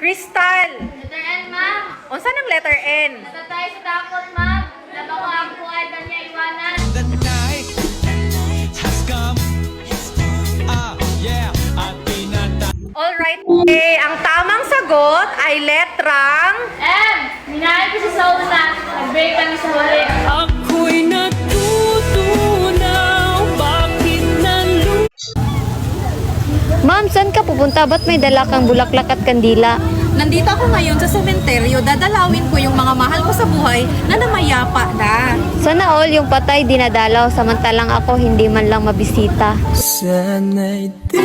Crystal! Letter N, ma'am. Unsa ng letter N? Natatay sa takot, ma'am. Nabako ang buhay ba niya iwanan? The night has come. Yeah, at pinata. Alright, okay. Ang tamang sagot ay letrang... M. Minahin ko sa una. Nag-break kami sa huli. Ako'y natutunaw, bakit Ma'am, saan ka pupunta? Ba't may dala kang bulaklak at kandila? Nandito ako ngayon sa sementeryo. Dadalawin ko yung mga mahal ko sa buhay na namayapa na. Sana all yung patay dinadalaw, samantalang ako hindi man lang mabisita. Sana'y di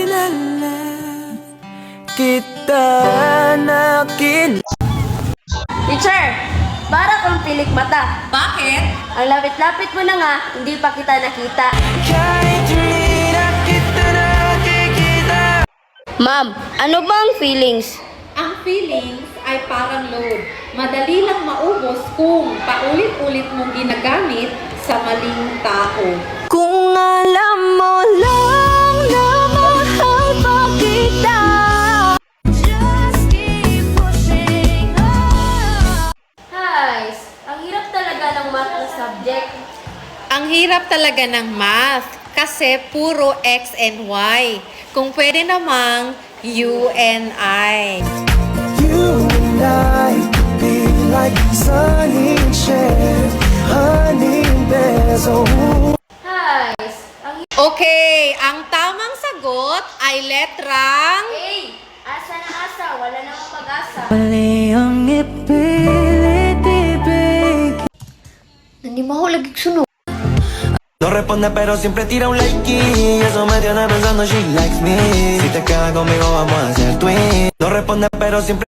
na lang kita nakil. Teacher, para kang pilik mata. Bakit? Ang lapit-lapit mo na nga, hindi pa kita nakita. Kahit di na kita nakikita. Ma'am, ano ba ang feelings? Ang feelings ay parang load. Madali lang maubos kung paulit-ulit mong ginagamit sa maling tao. Kung alam mo lang na mahal pa kita. Guys, ang hirap talaga ng math na subject. Ang hirap talaga ng math kasi puro X and Y. Kung pwede namang U and I. You and I could be like Sunny and Cher, honey and bezel. Guys, Okay, ang tamang sagot ay letrang... hey, asa na asa, wala namang pag-asa. Mali ang ipilit ibig. Hindi mo ako lagi sunod. No responde pero siempre tira un like y eso me tiene pensando she likes me. Si te quedas conmigo vamos a hacer twin. No responde pero siempre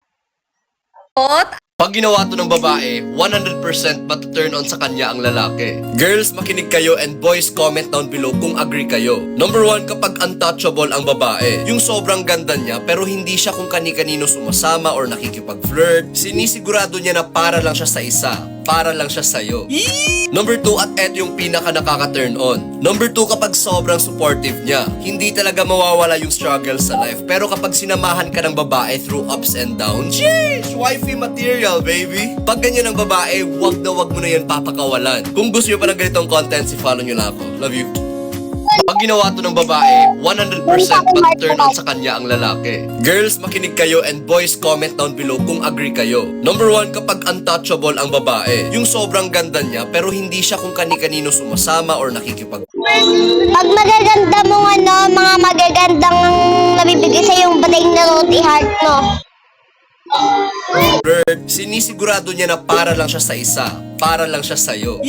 Pag ginawa to ng babae, 100% matuturn on sa kanya ang lalaki. Girls, makinig kayo and boys, comment down below kung agree kayo. Number 1, kapag untouchable ang babae. Yung sobrang ganda niya pero hindi siya kung kani-kanino sumasama or nakikipag-flirt. Sinisigurado niya na para lang siya sa isa. Para lang siya sa'yo. Number 2, at eto yung pinaka nakaka-turn on. Number 2, kapag sobrang supportive niya. Hindi talaga mawawala yung struggle sa life. Pero kapag sinamahan ka ng babae through ups and downs, sheesh! Wifey material, baby! Pag ganyan ang babae, wag mo na yan papakawalan. Kung gusto nyo pa ng ganitong content, follow nyo lang ako. Love you. Pag ginawa to ng babae, 100% matuturn on sa kanya ang lalaki. Girls, makinig kayo and boys, comment down below kung agree kayo. Number 1, kapag untouchable ang babae. Yung sobrang ganda niya pero hindi siya kung kani-kanino sumasama or nakikipag... Pag magaganda mong mga magagandang nabibigay sa yung batay na roti heart mo. Bird, sinisigurado niya na para lang siya sa isa. Para lang siya sa'yo.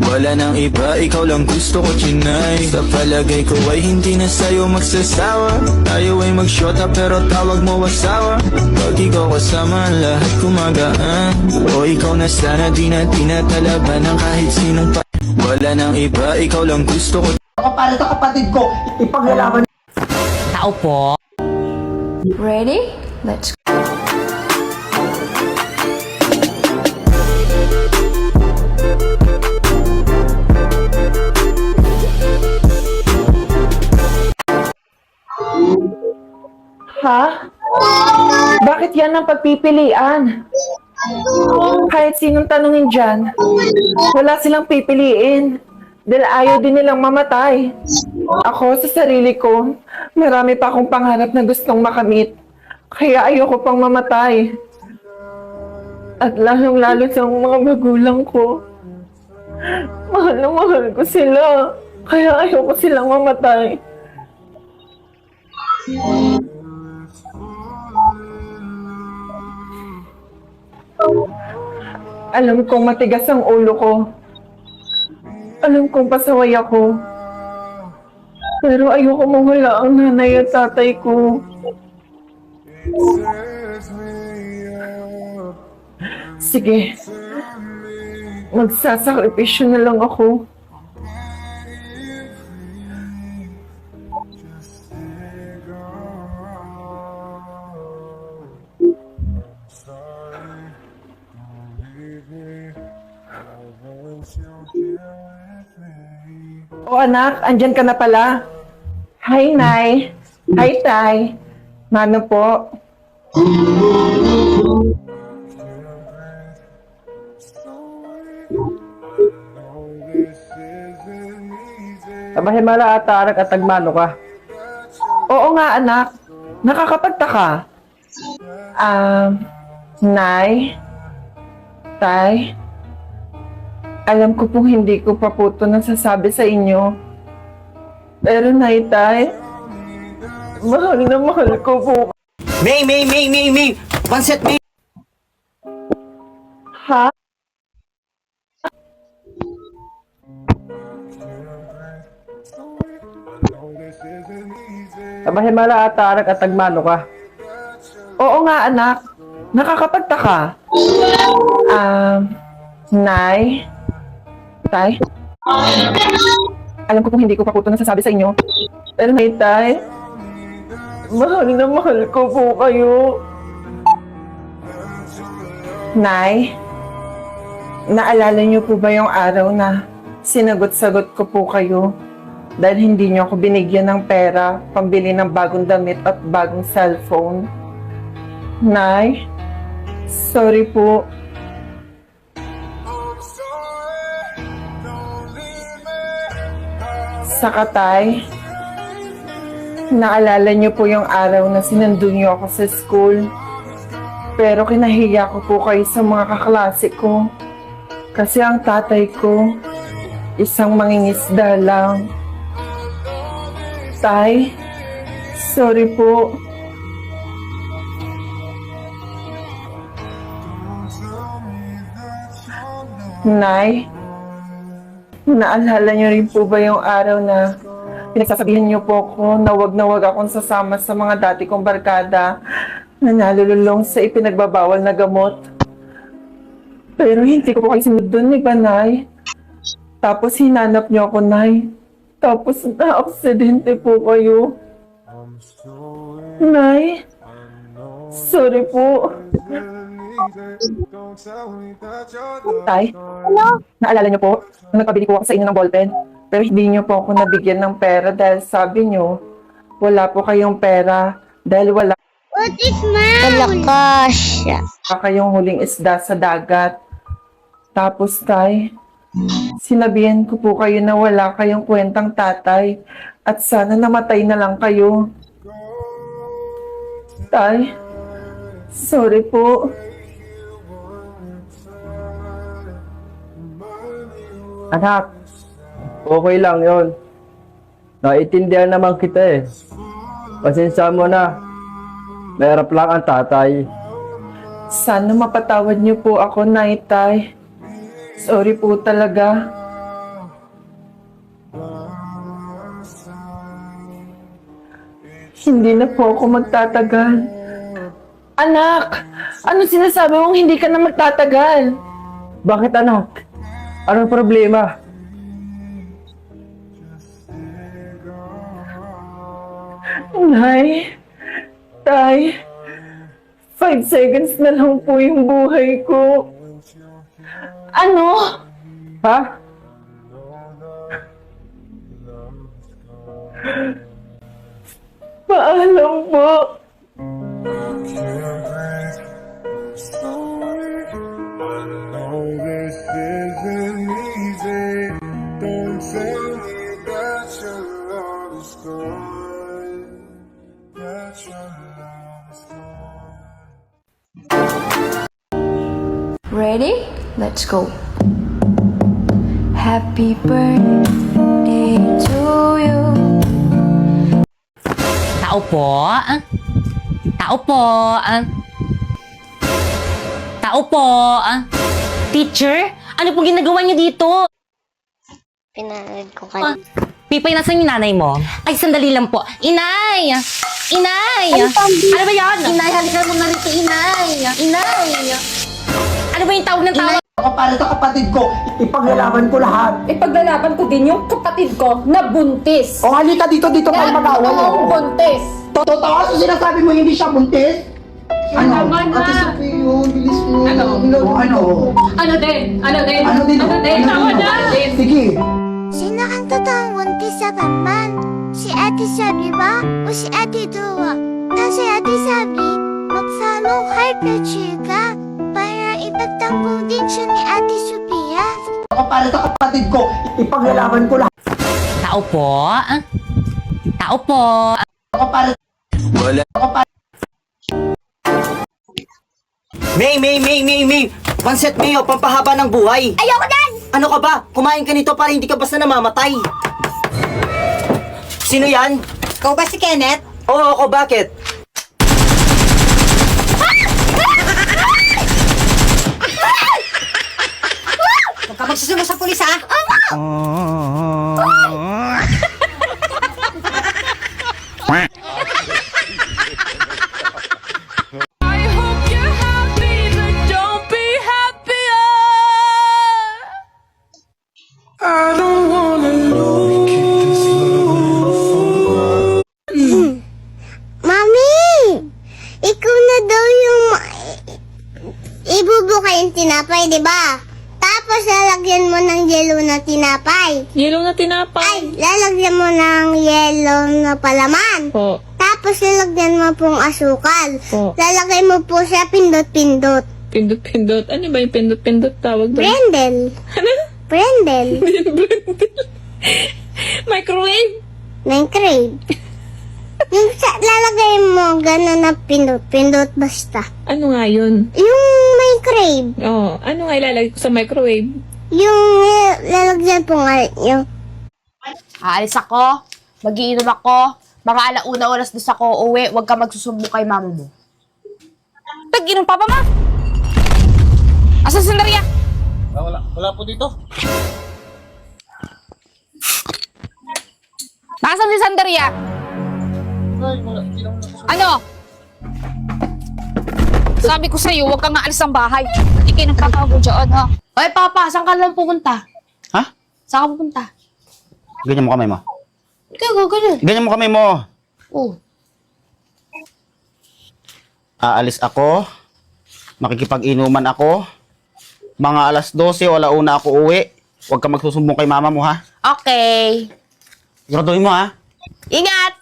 Wala nang iba, ikaw lang gusto ko chinay. Sa palagay ko ay hindi na sa'yo magsasawa. Tayo ay magsyota pero tawag mo asawa. Pag ikaw kasama, lahat kumagaan. O ikaw na sana, di na tinatalaban ng kahit sinong pa. Wala nang iba, ikaw lang gusto ko. Para sa kapatid ko, ipaglalaban. Tao po. Ready? Let's go. Ha? Bakit yan ang pagpipilian? Kahit sinong tanungin dyan, wala silang pipiliin. Dahil ayaw din nilang mamatay. Ako sa sarili ko, marami pa akong pangarap na gustong makamit. Kaya ayoko pang mamatay. At lalong-lalo sa mga magulang ko. Mahal na mahal ko sila. Kaya ayoko silang mamatay. Alam kong matigas ang ulo ko. Alam kong pasaway ako. Pero ayoko mawala ang nanay at tatay ko. Sige. Magsasakripisyo na lang ako. O anak, andyan ka na pala. Hi, Nay. Hi, Tay. Mano po? Abahimala at tarak at tagmano ka. Oo nga anak, nakakapagtaka. Nay, Tay, alam ko pong hindi ko pa po ito nasasabi sa inyo. Pero Nay, Tay, mahal na mahal ko po. May! Pansit, May! Ha? Abahimala at tarak at tagmano ka. Oo nga anak, nakakapagtaka. Nay, Tay, alam ko pong hindi ko pa po ito nasasabi sa inyo. Pero Nay, Tay, mahal na mahal ko po kayo. Nay, naalala niyo po ba yung araw na sinagot-sagot ko po kayo dahil hindi niyo ako binigyan ng pera pambili ng bagong damit at bagong cellphone? Nay, sorry po. Saka Tay, naalala niyo po yung araw na sinundo niyo ako sa school. Pero kinahiya ko po kayo sa mga kaklase ko. Kasi ang tatay ko, isang mangingisda lang. Tay, sorry po. Nay, naalala niyo rin po ba yung araw na pinagsasabihan niyo po ko na wag akong sasama sa mga dati kong barkada na nalululong sa ipinagbabawal na gamot? Pero hindi ko po kayo sinunod dun, di ba, Nay? Tapos hinanap niyo ako, Nay. Tapos na-aksidente po kayo. Nay, sorry po. Tay, naalala niyo po, nung nagpabili po ako sa inyo ng ballpen, pero hindi niyo po ako nabigyan ng pera dahil sabi niyo, wala po kayong pera dahil wala What is malakas? kayong huling isda sa dagat. Tapos, Tay, sinabihan ko po kayo na wala kayong kwentang tatay at sana namatay na lang kayo. Tay, sorry po. Anak, okay lang yon. Naiintindihan naman kita eh. Pasensya mo na. Mahirap lang ang tatay. Sana mapatawad niyo po ako, Nay, Tay. Sorry po talaga. Hindi na po ako magtatagal. Anak! Ano sinasabi mong hindi ka na magtatagal? Bakit anak? Anong problema? Nay, Tay, 5 seconds na lang po yung buhay ko. Ano? Ha? Paalam po. Ready? Let's go. Happy birthday to you. Tao po. Tao po. Tao po. Teacher, ano po ginagawa niyo dito? Pinanood ko kanina. Pipay, nasan yung nanay mo? Ay, sandali lang po. Inay! Inay! Ano ba yan? Inay, halika mo na rito, Inay! Inay! Ano ba yung tawag ng tawag? Ako para sa kapatid ko, ipaglalaban ko lahat. Ipaglalaban ko din yung kapatid ko na buntis. O halika dito tayo mag-away. Totoong buntis. Totoo sa sinasabi mo hindi siya buntis? Ano? naman na. Ate Sophie, yun, bilis mo. Ano? Ano? Ano din? Ano din? Ano din? Ano din? Ako na. Sige. Sino ang totoong buntis sa Batman? Si Ate Sabi ba o si Ate Dua? Kasi Ate Sabi, mag-follow hard na chika para ipagtanggol din siya ni Ate Sophia. Ako para sa kapatid ko, ipaglalaban ko lahat. Tao po. Tao po. Ako para... Wala. Ako para... May! Panset Mayo, pampahaba ng buhay. Ayoko dan! Ano ka ba? Kumain ka nito para hindi ka basta namamatay. Sino yan? Ikaw ba si Kenneth? Oo, ako. Bakit? Huwag ka magsusunod sa pulis, ha? Mami! Ikaw na daw yung ibubuka yung tinapay, di ba? Tapos lalagyan mo ng yelo na tinapay. Yellow na tinapay. Ay, lalagyan mo ng yelo na palaman. Po. Tapos lalagyan mo pong asukal. Po. Lalagay mo po siya pindot-pindot. Pindot-pindot. Ano ba yung pindot-pindot tawag doon? Brendel. Ano? Brendel. Microwave? Microwave. Yung lalagay mo gano'n na pindot-pindot basta. Ano nga yun? Yung microwave. Oh, ano nga ilalagay ko sa microwave? Yung lalagyan po nga yung... Aalis ako. Magiinom ako. Mga alauna oras dos ako uwi. Huwag ka magsusumbong kay mama mo. Tag-inom pa ma? Asan si Sandaria? Wala po dito. Nasaan si Sandaria? Ano? Sabi ko sa'yo, huwag kang aalis ng bahay. Hindi kayo nagkakago dyan, ha? Oy, Papa, saan ka lang pupunta? Ha? Saan ka pupunta? Ganyan mo kamay mo. Ikaw, gagawin. Ganyan mo kamay mo. Oh. Aalis ako. Makikipag-inuman ako. Mga alas 12 o alauna ako uwi. Huwag ka magsusumbong kay mama mo, ha? Okay. Siguraduhin mo, ha? Ingat!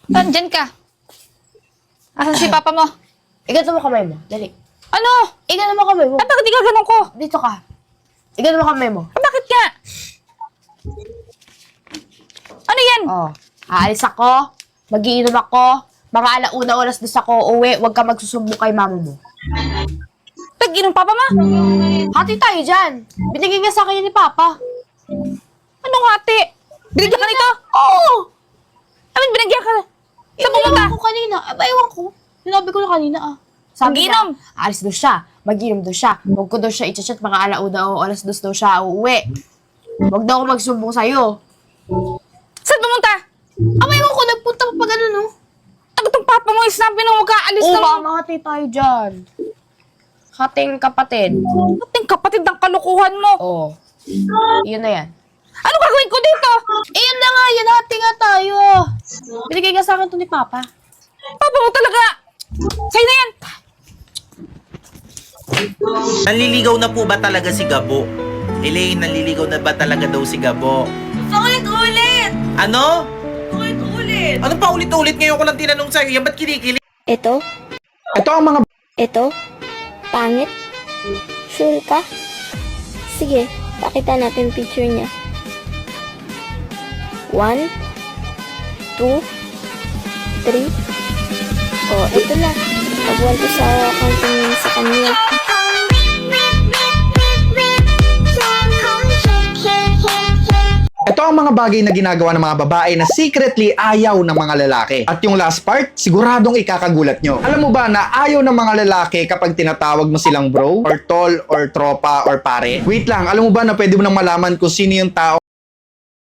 Nandyan ka. Asan si Papa mo? Igano mo kamay mo. Dali. Ano? Igano mo kamay mo. Ah, bakit di ka ganun ko? Dito ka. Igano mo kamay mo. Ah, bakit nga? Ano yan? Oh. Aalis ako. Magiinom ako. Mga alauna oras dos ako uwi. Huwag ka magsusumbong kay mama mo. Tag-inom Papa mo? Hati tayo dyan. Binigay nga sa akin yan ni Papa. Anong hati? Binigyan ka nito? Oo! Amin, binigyan ka. Saan pumunta? ko kanina. Ewan ko. Sinabi ko na kanina Sabi Mag-inom? niya, alis daw siya. Mag-inom daw siya. Huwag ko daw siya i-chat mga alauna o alas dos daw siya uuwi. Huwag daw ako magsumbong sa'yo. Saan pumunta? Ewan ko. Nagpunta pa gano'n, no? Ang itong Papa mo, sinabi na huwag ka alis Oo, na. baka mahati tayo dyan. Hating kapatid. Ating kapatid ng kalukuhan mo. Oo. Yun na yan. Ano gagawin ko dito? Yun na nga, yun. Hati nga tayo. Binigay nga sa akin to ni Papa. Papa mo talaga. Sa'yo na yan. Nanliligaw na po ba talaga si Gabo? Elaine, nanliligaw na ba talaga daw si Gabo? Bakit ulit? Ano? Bakit ulit? Ano pa ulit-ulit ngayon ko lang tinanong sa'yo? Yan ba't kinikilig? Ito? Ito ang mga... Ito? Pangit? Sure ka? Sige, pakita natin picture niya. 1, 2, 3. Oh, ito na. Pagwan ko sa accounting sa kanya. Ito ang mga bagay na ginagawa ng mga babae na secretly ayaw ng mga lalaki. At yung last part, siguradong ikakagulat nyo. Alam mo ba na ayaw ng mga lalaki kapag tinatawag mo silang bro, or tol, or tropa, or pare? Wait lang, alam mo ba na pwede mo nang malaman kung sino yung tao